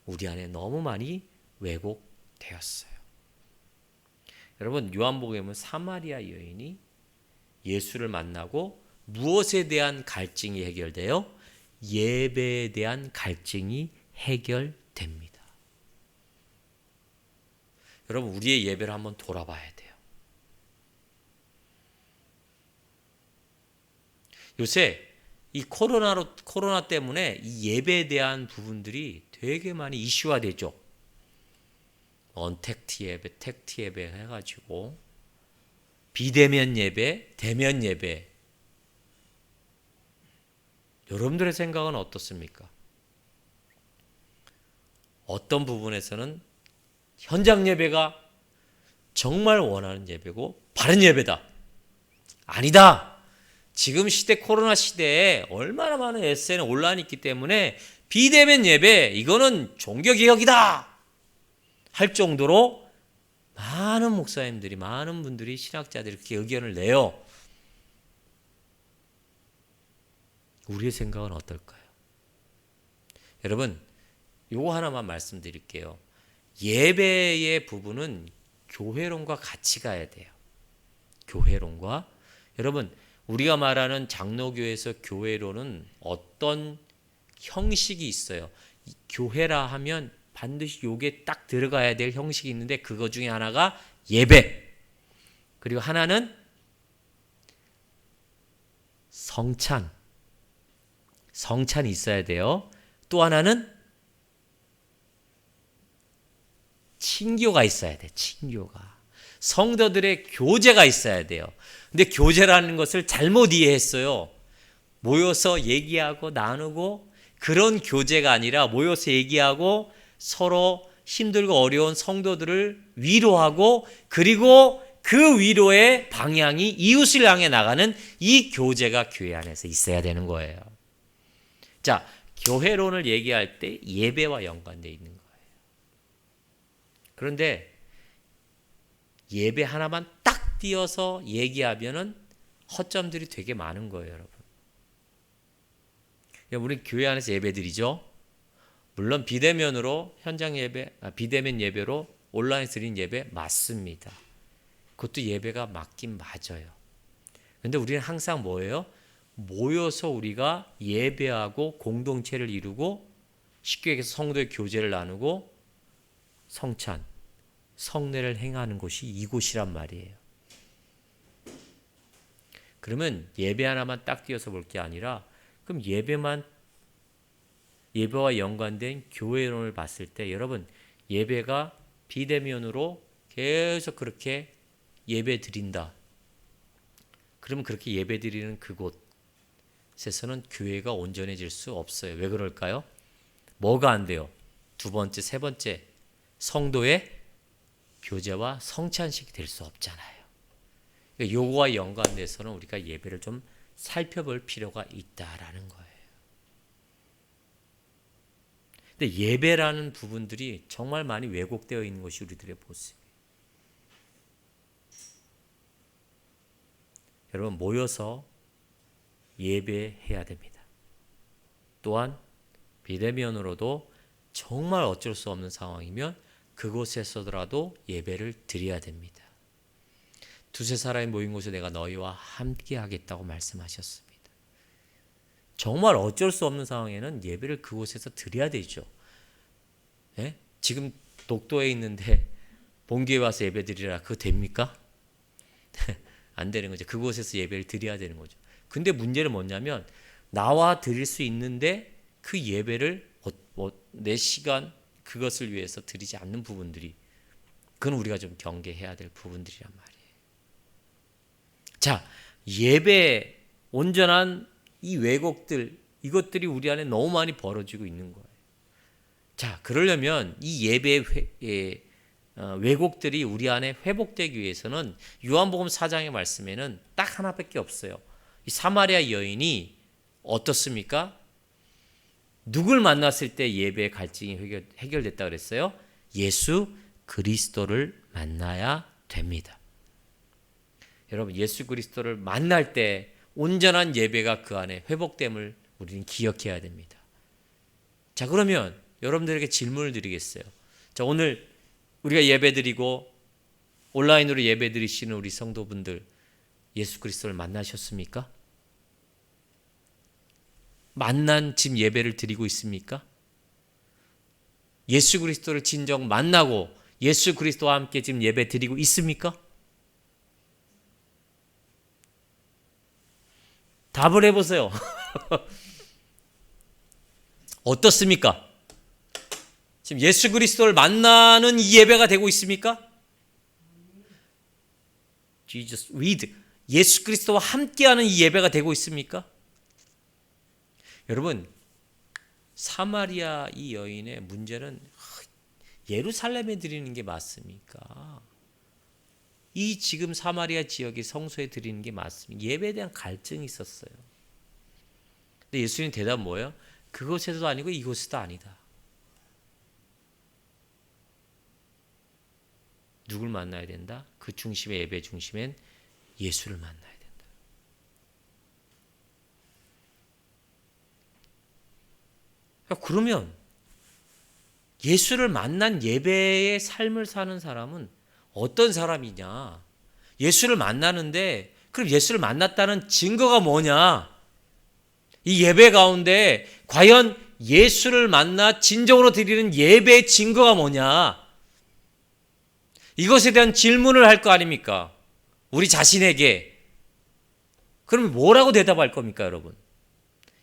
S1: 우리 안에 너무 많이 왜곡되었어요. 여러분, 요한복음에 보면 사마리아 여인이 예수를 만나고 무엇에 대한 갈증이 해결돼요? 예배에 대한 갈증이 해결됩니다. 여러분, 우리의 예배를 한번 돌아봐야 돼요. 요새 이 코로나 때문에 이 예배에 대한 부분들이 되게 많이 이슈화되죠. 언택트 예배, 택트 예배 해가지고 비대면 예배, 대면 예배. 여러분들의 생각은 어떻습니까? 어떤 부분에서는 현장 예배가 정말 원하는 예배고 바른 예배다. 아니다. 지금 시대 코로나 시대에 얼마나 많은 SNS 온라인이 있기 때문에 비대면 예배 이거는 종교개혁이다 할 정도로 많은 목사님들이 많은 분들이 신학자들이 그렇게 의견을 내요. 우리의 생각은 어떨까요? 여러분 요거 하나만 말씀드릴게요. 예배의 부분은 교회론과 같이 가야 돼요. 교회론과 여러분 우리가 말하는 장로교에서 교회론은 어떤 형식이 있어요. 교회라 하면 반드시 요게 딱 들어가야 될 형식이 있는데 그거 중에 하나가 예배 그리고 하나는 성찬이 있어야 돼요. 또 하나는 친교가 있어야 돼. 친교가 성도들의 교제가 있어야 돼요. 근데 교제라는 것을 잘못 이해했어요. 모여서 얘기하고 나누고 그런 교제가 아니라 모여서 얘기하고 서로 힘들고 어려운 성도들을 위로하고 그리고 그 위로의 방향이 이웃을 향해 나가는 이 교제가 교회 안에서 있어야 되는 거예요. 자, 교회론을 얘기할 때 예배와 연관되어 있는 거예요. 그런데 예배 하나만 딱 띄어서 얘기하면은 허점들이 되게 많은 거예요, 여러분. 우리 교회 안에서 예배드리죠. 물론 비대면으로 현장 예배, 비대면 예배로 온라인 드린 예배 맞습니다. 그것도 예배가 맞긴 맞아요. 그런데 우리는 항상 뭐예요? 모여서 우리가 예배하고 공동체를 이루고 쉽게 얘기해서 성도의 교제를 나누고 성찬, 성례를 행하는 곳이 이곳이란 말이에요. 그러면 예배 하나만 딱 띄어서 볼 게 아니라 그럼 예배와 연관된 교회론을 봤을 때 여러분 예배가 비대면으로 계속 그렇게 예배 드린다. 그러면 그렇게 예배 드리는 그곳에서는 교회가 온전해질 수 없어요. 왜 그럴까요? 뭐가 안 돼요? 두 번째, 세 번째 성도의 교제와 성찬식이 될 수 없잖아요. 그러니까 요거와 연관돼서는 우리가 예배를 좀 살펴볼 필요가 있다라는 거예요. 근데 예배라는 부분들이 정말 많이 왜곡되어 있는 것이 우리들의 모습이에요. 여러분 모여서 예배해야 됩니다. 또한 비대면으로도 정말 어쩔 수 없는 상황이면 그곳에서라도 예배를 드려야 됩니다. 두세 사람이 모인 곳에 내가 너희와 함께 하겠다고 말씀하셨습니다. 정말 어쩔 수 없는 상황에는 예배를 그곳에서 드려야 되죠. 예? 지금 독도에 있는데 본교에 와서 예배 드리라 그거 됩니까? 안 되는 거죠. 그곳에서 예배를 드려야 되는 거죠. 근데 문제는 뭐냐면 나와 드릴 수 있는데 그 예배를 내 시간 그것을 위해서 드리지 않는 부분들이 그건 우리가 좀 경계해야 될 부분들이란 말이에요. 자, 예배 온전한 이 왜곡들 이것들이 우리 안에 너무 많이 벌어지고 있는 거예요. 자, 그러려면 이 예배의 왜곡들이 우리 안에 회복되기 위해서는 요한복음 4장의 말씀에는 딱 하나밖에 없어요. 이 사마리아 여인이 어떻습니까? 누굴 만났을 때 예배의 갈증이 해결됐다 그랬어요? 예수 그리스도를 만나야 됩니다. 여러분 예수 그리스도를 만날 때 온전한 예배가 그 안에 회복됨을 우리는 기억해야 됩니다. 자, 그러면 여러분들에게 질문을 드리겠어요. 자, 오늘 우리가 예배드리고 온라인으로 예배드리시는 우리 성도분들 예수 그리스도를 만나셨습니까? 만난 지금 예배를 드리고 있습니까? 예수 그리스도를 진정 만나고 예수 그리스도와 함께 지금 예배 드리고 있습니까? 답을 해보세요. 어떻습니까? 지금 예수 그리스도를 만나는 이 예배가 되고 있습니까? Jesus with 예수 그리스도와 함께하는 이 예배가 되고 있습니까? 여러분 사마리아 이 여인의 문제는 예루살렘에 드리는 게 맞습니까? 이 지금 사마리아 지역의 성소에 드리는 게 맞습니까? 예배에 대한 갈증이 있었어요. 근데 예수님 대답 뭐예요? 그곳에도 아니고 이곳에도 아니다. 누굴 만나야 된다? 그 중심의 예배 중심엔 예수를 만나야 된다. 그러면 예수를 만난 예배의 삶을 사는 사람은 어떤 사람이냐? 예수를 만나는데 그럼 예수를 만났다는 증거가 뭐냐? 이 예배 가운데 과연 예수를 만나 진정으로 드리는 예배의 증거가 뭐냐? 이것에 대한 질문을 할 거 아닙니까? 우리 자신에게. 그러면 뭐라고 대답할 겁니까, 여러분?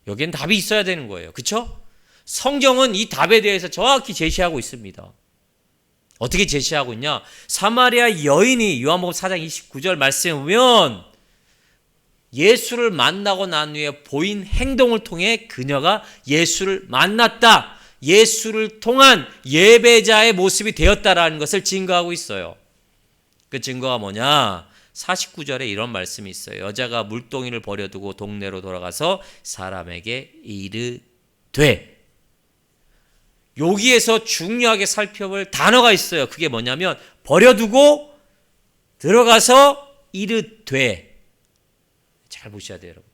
S1: 여기엔 답이 있어야 되는 거예요. 그렇죠? 성경은 이 답에 대해서 정확히 제시하고 있습니다. 어떻게 제시하고 있냐? 사마리아 여인이 요한복음 4장 29절 말씀에 보면 예수를 만나고 난 후에 보인 행동을 통해 그녀가 예수를 만났다. 예수를 통한 예배자의 모습이 되었다라는 것을 증거하고 있어요. 그 증거가 뭐냐? 49절에 이런 말씀이 있어요. 여자가 물동이를 버려두고 동네로 돌아가서 사람에게 이르되, 여기에서 중요하게 살펴볼 단어가 있어요. 그게 뭐냐면 버려두고 들어가서 이르되. 잘 보셔야 돼요, 여러분.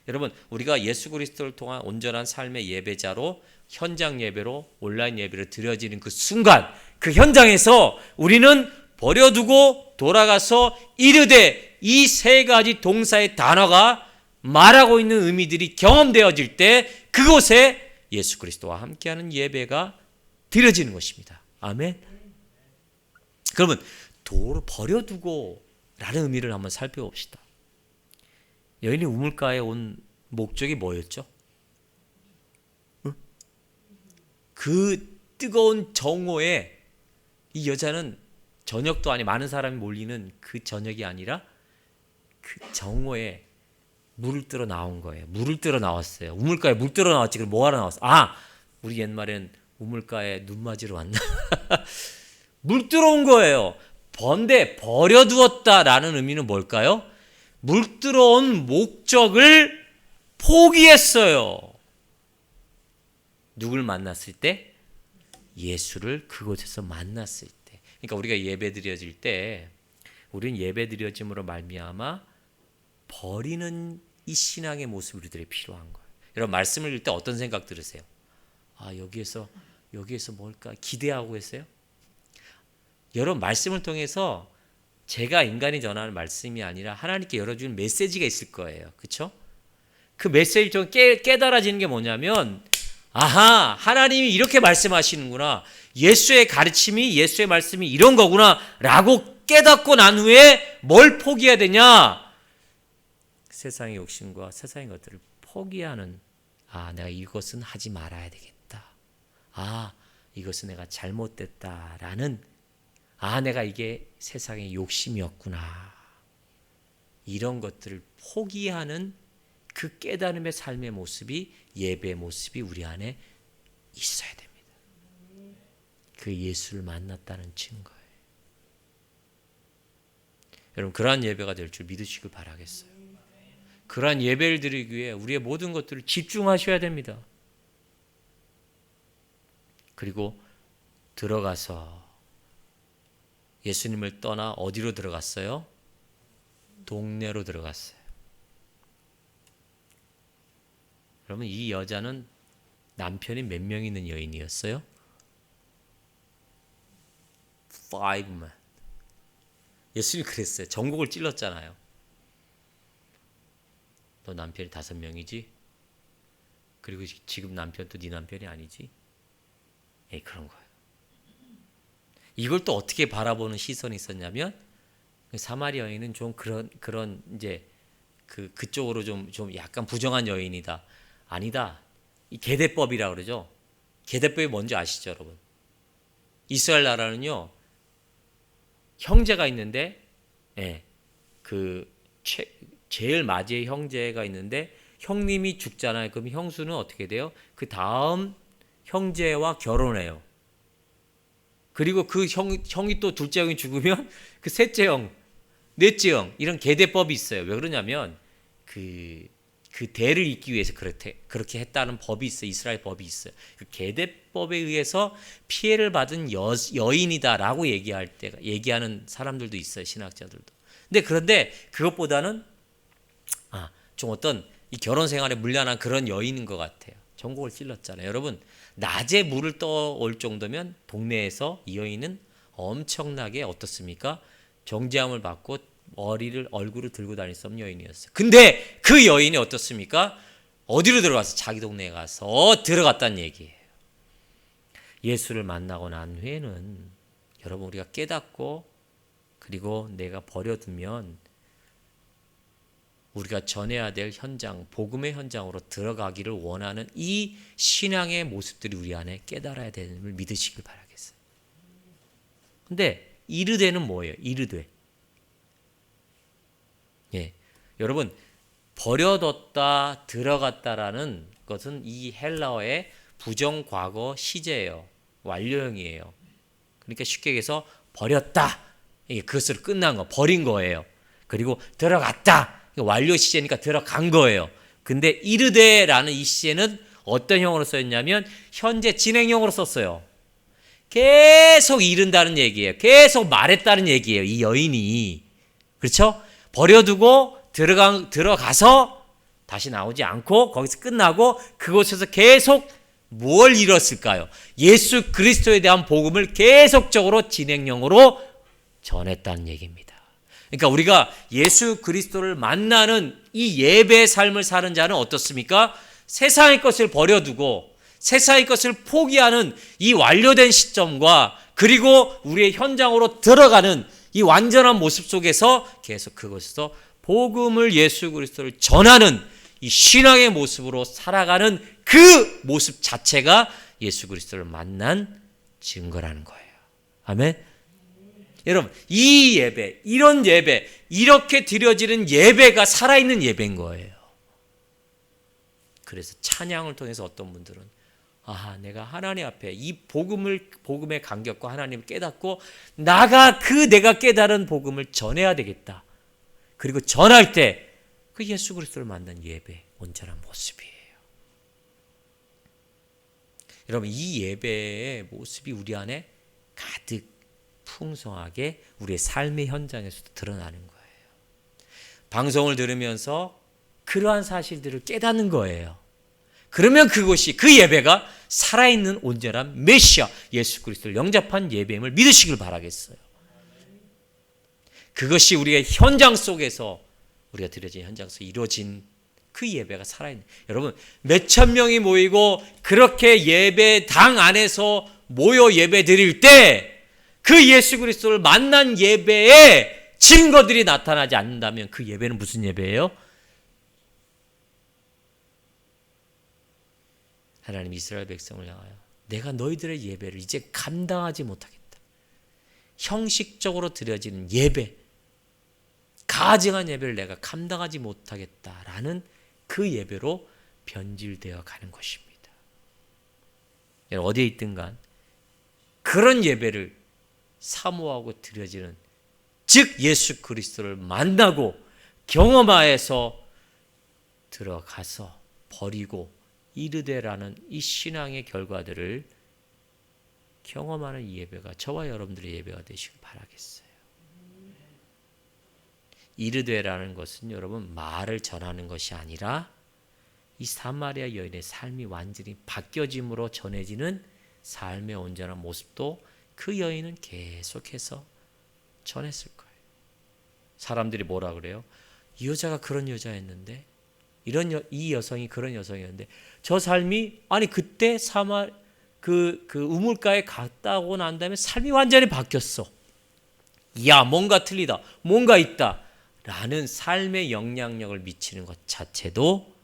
S1: 여러분, 우리가 예수 그리스도를 통한 온전한 삶의 예배자로 현장 예배로 온라인 예배를 드려지는 그 순간, 그 현장에서 우리는 버려두고 돌아가서 이르되, 이 세 가지 동사의 단어가 말하고 있는 의미들이 경험되어질 때 그곳에 예수 그리스도와 함께하는 예배가 드려지는 것입니다. 아멘. 그러면 버려두고 라는 의미를 한번 살펴봅시다. 여인이 우물가에 온 목적이 뭐였죠? 그 뜨거운 정오에 이 여자는 저녁도 아니 많은 사람이 몰리는 그 저녁이 아니라 그 정오에 물을 뜨러 나온 거예요. 물을 뜨러 나왔어요. 우물가에 물 뜨러 나왔지. 그럼 뭐하러 나왔어? 우리 옛말엔 우물가에 눈 맞으러 왔나? 물 뜨러 온 거예요. 번데 버려두었다라는 의미는 뭘까요? 물 뜨러 온 목적을 포기했어요. 누굴 만났을 때? 예수를 그곳에서 만났을 때. 그러니까 우리가 예배 드려질 때 우리는 예배 드려짐으로 말미암아 버리는 이 신앙의 모습이 우리들이 필요한 거예요. 여러분, 말씀을 읽을 때 어떤 생각 들으세요? 여기에서 뭘까 기대하고 있어요? 여러분, 말씀을 통해서 제가 인간이 전하는 말씀이 아니라 하나님께 열어주는 메시지가 있을 거예요. 그렇죠? 그 메시지 좀 깨달아지는 게 뭐냐면, 하나님이 이렇게 말씀하시는구나. 예수의 가르침이, 예수의 말씀이 이런 거구나 라고 깨닫고 난 후에 뭘 포기해야 되냐? 세상의 욕심과 세상의 것들을 포기하는, 내가 이것은 하지 말아야 되겠다. 이것은 내가 잘못됐다라는, 내가 이게 세상의 욕심이었구나. 이런 것들을 포기하는 그 깨달음의 삶의 모습이, 예배의 모습이 우리 안에 있어야 됩니다. 그 예수를 만났다는 증거예요. 여러분, 그러한 예배가 될 줄 믿으시길 바라겠어요. 그러한 예배를 드리기 위해 우리의 모든 것들을 집중하셔야 됩니다. 그리고 들어가서 예수님을 떠나 어디로 들어갔어요? 동네로 들어갔어요. 그러면 이 여자는 남편이 몇 명 있는 여인이었어요? 5만. 예수님이 그랬어요. 전곡을 찔렀잖아요. 너 남편이 5명이지? 그리고 지금 남편도 네 남편이 아니지? 그런 거예요. 이걸 또 어떻게 바라보는 시선이 있었냐면, 사마리아 여인은 좀 그런 이제 그쪽으로 좀 약간 부정한 여인이다. 아니다. 이 계대법이라고 그러죠. 계대법이 뭔지 아시죠, 여러분? 이스라엘 나라는요, 형제가 있는데, 제일 맞이의 형제가 있는데 형님이 죽잖아요. 그럼 형수는 어떻게 돼요? 그 다음 형제와 결혼해요. 그리고 그 형이 또 둘째 형이 죽으면 그 셋째 형, 넷째 형 이런 계대법이 있어요. 왜 그러냐면 그 대를 잇기 위해서 그렇게 했다는 법이 있어요. 이스라엘 법이 있어요. 그 계대법에 의해서 피해를 받은 여인이다라고 얘기하는 사람들도 있어요. 신학자들도. 그런데 그것보다는 좀 어떤 이 결혼 생활에 문란한 그런 여인인 것 같아요. 전곡을 찔렀잖아요. 여러분, 낮에 물을 떠올 정도면 동네에서 이 여인은 엄청나게 어떻습니까? 정죄함을 받고 얼굴을 들고 다닐 수 없는 여인이었어요. 근데 그 여인이 어떻습니까? 어디로 들어가서 자기 동네에 가서 들어갔다는 얘기예요. 예수를 만나고 난 후에는 여러분 우리가 깨닫고 그리고 내가 버려두면 우리가 전해야 될 현장, 복음의 현장으로 들어가기를 원하는 이 신앙의 모습들이 우리 안에 깨달아야 되는 걸 믿으시길 바라겠어요. 근데 이르되는 뭐예요? 이르되. 예. 여러분, 버려뒀다, 들어갔다라는 것은 이 헬라어의 부정과거 시제예요. 완료형이에요. 그러니까 쉽게 얘기해서 버렸다. 이게 그것으로 끝난 거, 버린 거예요. 그리고 들어갔다. 완료 시제니까 들어간 거예요. 근데 이르되라는 이 시제는 어떤 형으로 써있냐면 현재 진행형으로 썼어요. 계속 이른다는 얘기예요. 계속 말했다는 얘기예요. 이 여인이. 그렇죠? 버려두고 들어가서 다시 나오지 않고 거기서 끝나고 그곳에서 계속 뭘 이뤘을까요? 예수 그리스도에 대한 복음을 계속적으로 진행형으로 전했다는 얘기입니다. 그러니까 우리가 예수 그리스도를 만나는 이 예배의 삶을 사는 자는 어떻습니까? 세상의 것을 버려두고 세상의 것을 포기하는 이 완료된 시점과 그리고 우리의 현장으로 들어가는 이 완전한 모습 속에서 계속 그것에서 복음을 예수 그리스도를 전하는 이 신앙의 모습으로 살아가는 그 모습 자체가 예수 그리스도를 만난 증거라는 거예요. 아멘. 여러분, 이 예배, 이런 예배, 이렇게 드려지는 예배가 살아있는 예배인 거예요. 그래서 찬양을 통해서 어떤 분들은 내가 하나님 앞에 이 복음의 간격과 하나님을 깨닫고 내가 깨달은 복음을 전해야 되겠다. 그리고 전할 때 그 예수 그리스도를 만난 예배, 온전한 모습이에요. 여러분, 이 예배의 모습이 우리 안에 가득 풍성하게 우리의 삶의 현장에서도 드러나는 거예요. 방송을 들으면서 그러한 사실들을 깨닫는 거예요. 그러면 그것이 그 예배가 살아있는 온전한 메시아 예수 그리스도를 영접한 예배임을 믿으시길 바라겠어요. 그것이 우리의 현장 속에서 우리가 드려진 현장 속에 이루어진 그 예배가 살아있는, 여러분 몇천 명이 모이고 그렇게 예배당 안에서 모여 예배 드릴 때 그 예수 그리스도를 만난 예배에 증거들이 나타나지 않는다면 그 예배는 무슨 예배예요? 하나님 이스라엘 백성을 향하여 내가 너희들의 예배를 이제 감당하지 못하겠다. 형식적으로 드려지는 예배, 가증한 예배를 내가 감당하지 못하겠다라는 그 예배로 변질되어 가는 것입니다. 어디에 있든 간 그런 예배를 사모하고 드려지는, 즉 예수 그리스도를 만나고 경험하여서 들어가서 버리고 이르되라는 이 신앙의 결과들을 경험하는 이 예배가 저와 여러분들의 예배가 되시길 바라겠어요. 이르되라는 것은 여러분 말을 전하는 것이 아니라 이 사마리아 여인의 삶이 완전히 바뀌어짐으로 전해지는 삶의 온전한 모습도 그 여인은 계속해서 전했을 거예요. 사람들이 뭐라 그래요? 이 여자가 그런 여자였는데, 이 여성이 그런 여성이었는데 저 삶이 그때 그 우물가에 갔다 오고 난 다음에 삶이 완전히 바뀌었어. 뭔가 틀리다, 뭔가 있다 라는 삶의 영향력을 미치는 것 자체도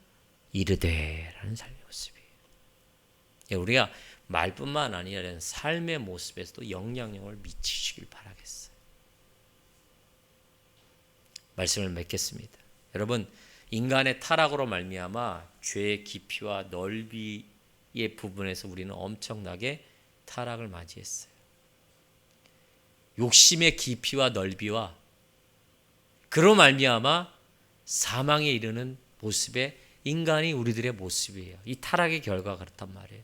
S1: 이르되라는 삶의 모습이에요. 우리가 말뿐만 아니라 삶의 모습에서도 영향력을 미치시길 바라겠어요. 말씀을 맺겠습니다. 여러분, 인간의 타락으로 말미암아 죄의 깊이와 넓이의 부분에서 우리는 엄청나게 타락을 맞이했어요. 욕심의 깊이와 넓이와 그로 말미암아 사망에 이르는 모습의 인간이 우리들의 모습이에요. 이 타락의 결과가 그렇단 말이에요.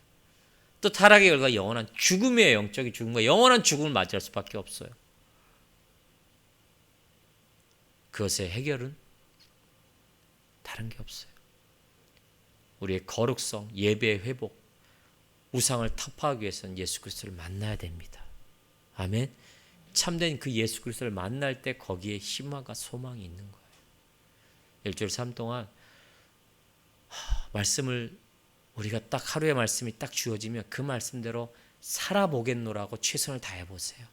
S1: 또 타락의 결과 영원한 죽음이에요. 영적인 죽음과 영원한 죽음을 맞이할 수밖에 없어요. 그것의 해결은 다른 게 없어요. 우리의 거룩성, 예배의 회복, 우상을 타파하기 위해서는 예수 그리스도를 만나야 됩니다. 아멘. 참된 그 예수 그리스도를 만날 때 거기에 희망과 소망이 있는 거예요. 일주일 삶 동안 말씀을 우리가 딱 하루의 말씀이 딱 주어지면 그 말씀대로 살아보겠노라고 최선을 다해 보세요.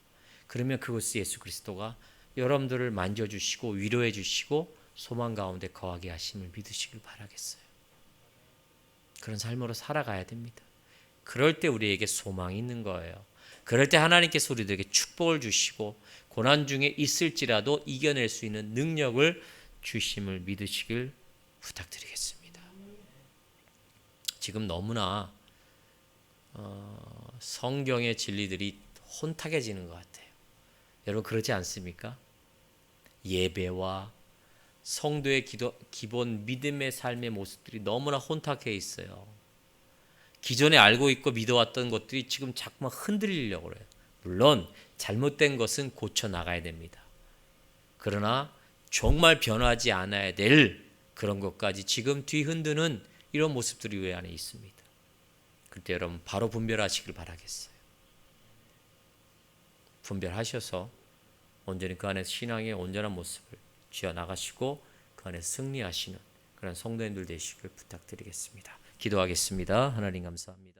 S1: 그러면 그것이 예수 그리스도가 여러분들을 만져주시고 위로해 주시고 소망 가운데 거하게 하심을 믿으시길 바라겠어요. 그런 삶으로 살아가야 됩니다. 그럴 때 우리에게 소망이 있는 거예요. 그럴 때 하나님께서 우리들에게 축복을 주시고 고난 중에 있을지라도 이겨낼 수 있는 능력을 주심을 믿으시길 부탁드리겠습니다. 지금 너무나 성경의 진리들이 혼탁해지는 것 같아요. 여러분 그러지 않습니까? 예배와 성도의 기본 믿음의 삶의 모습들이 너무나 혼탁해 있어요. 기존에 알고 있고 믿어왔던 것들이 지금 자꾸만 흔들리려고 그래요. 물론 잘못된 것은 고쳐나가야 됩니다. 그러나 정말 변하지 않아야 될 그런 것까지 지금 뒤흔드는 이런 모습들이 우리 안에 있습니다. 그때 여러분 바로 분별하시길 바라겠어요. 분별하셔서 온전히 그 안에서 신앙의 온전한 모습을 쥐어나가시고 그 안에서 승리하시는 그런 성도님들 되시길 부탁드리겠습니다. 기도하겠습니다. 하나님 감사합니다.